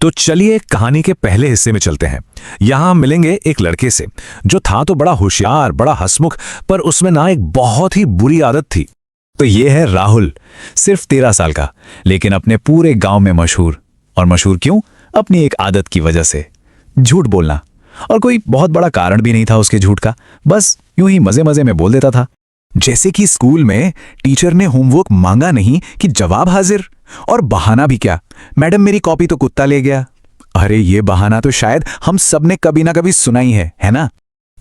तो चलिए कहानी के पहले हिस्से में चलते हैं। यहाँ हम मिलेंगे एक लड़के से जो था तो बड़ा होशियार, बड़ा हंसमुख, पर उसमें ना एक बहुत ही बुरी आदत थी। तो ये है राहुल, सिर्फ 13 साल का, लेकिन अपने पूरे गांव में मशहूर। और मशहूर क्यों? अपनी एक आदत की वजह से, झूठ बोलना। और कोई बहुत बड़ा कारण भी नहीं था उसके झूठ का, बस यूं ही मजे मजे में बोल देता था। जैसे कि स्कूल में टीचर ने होमवर्क मांगा नहीं कि जवाब हाजिर, और बहाना भी क्या, मैडम मेरी कॉपी तो कुत्ता ले गया। अरे ये बहाना तो शायद हम सब ने कभी ना कभी सुना ही है ना?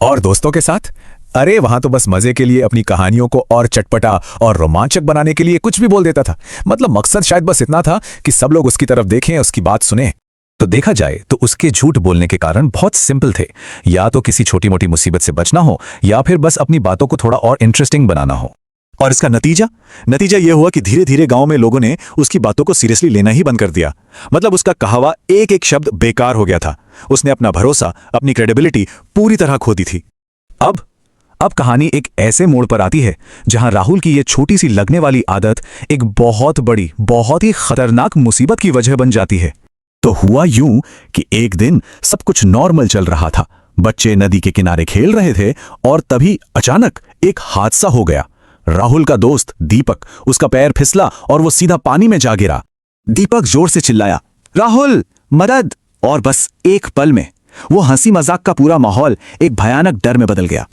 और दोस्तों के साथ, अरे वहां तो बस मजे के लिए अपनी कहानियों को और चटपटा और रोमांचक बनाने के लिए कुछ भी बोल देता था। मतलब मकसद शायद बस इतना था कि सब लोग उसकी तरफ देखें, उसकी बात सुने। तो देखा जाए तो उसके झूठ बोलने के कारण बहुत सिंपल थे, या तो किसी छोटी मोटी मुसीबत से बचना हो, या फिर बस अपनी बातों को थोड़ा और इंटरेस्टिंग बनाना हो। और इसका नतीजा यह हुआ कि धीरे धीरे गांव में लोगों ने उसकी बातों को सीरियसली लेना ही बंद कर दिया। मतलब उसका कहावा एक एक शब्द बेकार हो गया था। उसने अपना भरोसा, अपनी क्रेडिबिलिटी पूरी तरह खो दी थी। अब कहानी एक ऐसे मोड़ पर आती है जहां राहुल की यह छोटी सी लगने वाली आदत एक बहुत बड़ी, बहुत ही खतरनाक मुसीबत की वजह बन जाती है। तो हुआ यूं कि एक दिन सब कुछ नॉर्मल चल रहा था। बच्चे नदी के किनारे खेल रहे थे और तभी अचानक एक हादसा हो गया। राहुल का दोस्त दीपक, उसका पैर फिसला और वो सीधा पानी में जा गिरा। दीपक जोर से चिल्लाया, राहुल मदद! और बस एक पल में वो हंसी मजाक का पूरा माहौल एक भयानक डर में बदल गया।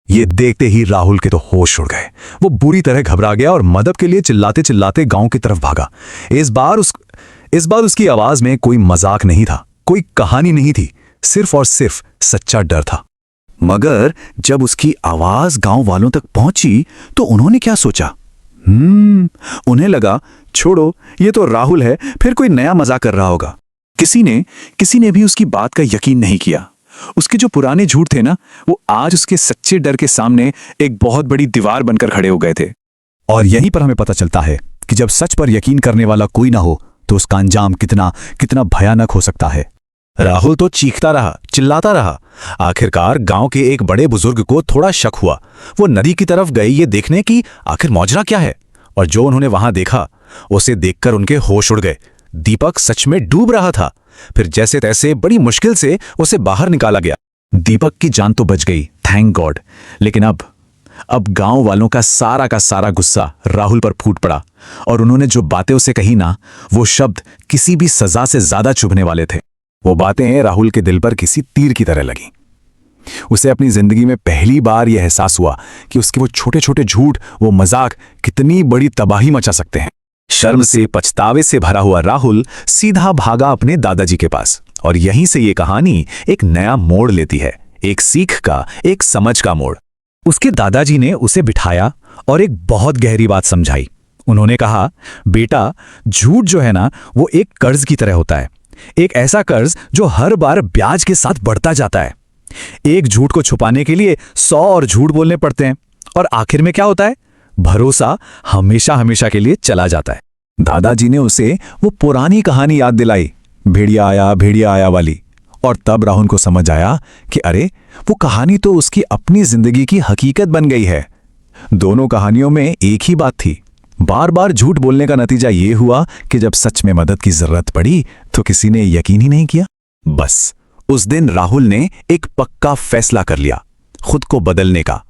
ये देखते ही राहुल के तो होश उड़ गए। वो बुरी तरह घबरा गया और मदद के लिए चिल्लाते चिल्लाते गांव की तरफ भागा। इस बार उसकी आवाज में कोई मजाक नहीं था, कोई कहानी नहीं थी, सिर्फ और सिर्फ सच्चा डर था। मगर जब उसकी आवाज गांव वालों तक पहुंची तो उन्होंने क्या सोचा? उन्हें लगा, छोड़ो, ये तो राहुल है, फिर कोई नया मजाक कर रहा होगा। किसी ने भी उसकी बात का यकीन नहीं किया। उसके जो पुराने झूठ थे ना, वो आज उसके सच्चे डर के सामने एक बहुत बड़ी दीवार बनकर खड़े हो गए थे। और यहीं पर हमें पता चलता है कि जब सच पर यकीन करने वाला कोई ना हो तो उसका अंजाम कितना भयानक हो सकता है। राहुल तो चीखता रहा, चिल्लाता रहा। आखिरकार गांव के एक बड़े बुजुर्ग को थोड़ा शक हुआ। वो नदी की तरफ गए ये देखने की आखिर मौजरा क्या है। और जो उन्होंने वहां देखा, उसे देखकर उनके होश उड़ गए। दीपक सच में डूब रहा था। फिर जैसे तैसे बड़ी मुश्किल से उसे बाहर निकाला गया। दीपक की जान तो बच गई, थैंक गॉड। लेकिन अब गांव वालों का सारा गुस्सा राहुल पर फूट पड़ा। और उन्होंने जो बातें उसे कही ना, वो शब्द किसी भी सजा से ज्यादा चुभने वाले थे। वो बातें राहुल के दिल पर किसी तीर की तरह लगी। उसे अपनी जिंदगी में पहली बार यह एहसास हुआ कि उसके वो छोटे छोटे झूठ, वो मजाक कितनी बड़ी तबाही मचा सकते हैं। शर्म से, पछतावे से भरा हुआ राहुल सीधा भागा अपने दादाजी के पास। और यहीं से ये कहानी एक नया मोड़ लेती है, एक सीख का, एक समझ का मोड़। उसके दादाजी ने उसे बिठाया और एक बहुत गहरी बात समझाई। उन्होंने कहा, बेटा, झूठ जो है ना, वो एक कर्ज की तरह होता है। एक ऐसा कर्ज जो हर बार ब्याज के साथ बढ़ता जाता है। एक झूठ को छुपाने के लिए 100 और झूठ बोलने पड़ते हैं, और आखिर में क्या होता है? भरोसा हमेशा हमेशा के लिए चला जाता है। दादाजी ने उसे वो पुरानी कहानी याद दिलाई, भेड़िया आया वाली। और तब राहुल को समझ आया कि अरे, वो कहानी तो उसकी अपनी जिंदगी की हकीकत बन गई है। दोनों कहानियों में एक ही बात थी। बार बार झूठ बोलने का नतीजा ये हुआ कि जब सच में मदद की जरूरत पड़ी तो किसी ने यकीन ही नहीं किया। बस उस दिन राहुल ने एक पक्का फैसला कर लिया, खुद को बदलने का।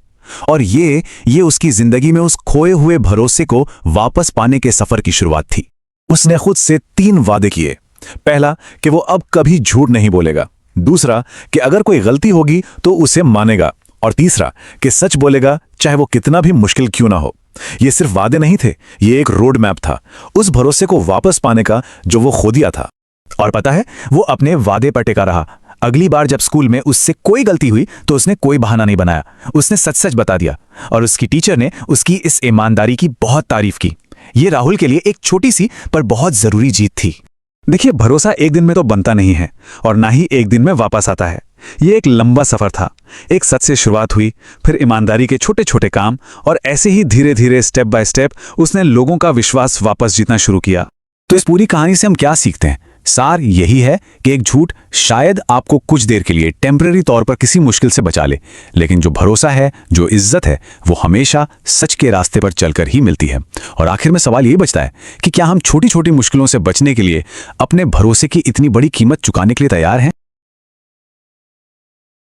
और ये उसकी जिंदगी में उस खोए हुए भरोसे को वापस पाने के सफर की शुरुआत थी। उसने खुद से 3 वादे किए। पहला, कि वो अब कभी झूठ नहीं बोलेगा। दूसरा, कि अगर कोई गलती होगी तो उसे मानेगा। और तीसरा, कि सच बोलेगा चाहे वो कितना भी मुश्किल क्यों ना हो। ये सिर्फ वादे नहीं थे, ये एक रोड मैप था उस भरोसे को वापस पाने का जो वो खो दिया था। और पता है, वो अपने वादे पर टिका रहा। अगली बार जब स्कूल में उससे कोई गलती हुई तो उसने कोई बहाना नहीं बनाया, उसने सच सच बता दिया। और उसकी टीचर ने उसकी इस ईमानदारी की बहुत तारीफ की। ये राहुल के लिए एक छोटी सी पर बहुत जरूरी जीत थी। देखिए, भरोसा एक दिन में तो बनता नहीं है और ना ही एक दिन में वापस आता है। ये एक लंबा सफर था। एक सच से शुरुआत हुई, फिर ईमानदारी के छोटे छोटे काम, और ऐसे ही धीरे धीरे स्टेप बाय स्टेप उसने लोगों का विश्वास वापस जीतना शुरू किया। तो इस पूरी कहानी से हम क्या सीखते हैं? सार यही है कि एक झूठ शायद आपको कुछ देर के लिए टेम्पररी तौर पर किसी मुश्किल से बचा ले, लेकिन जो भरोसा है, जो इज्जत है, वो हमेशा सच के रास्ते पर चलकर ही मिलती है। और आखिर में सवाल ये बचता है कि क्या हम छोटी छोटी मुश्किलों से बचने के लिए अपने भरोसे की इतनी बड़ी कीमत चुकाने के लिए तैयार हैं?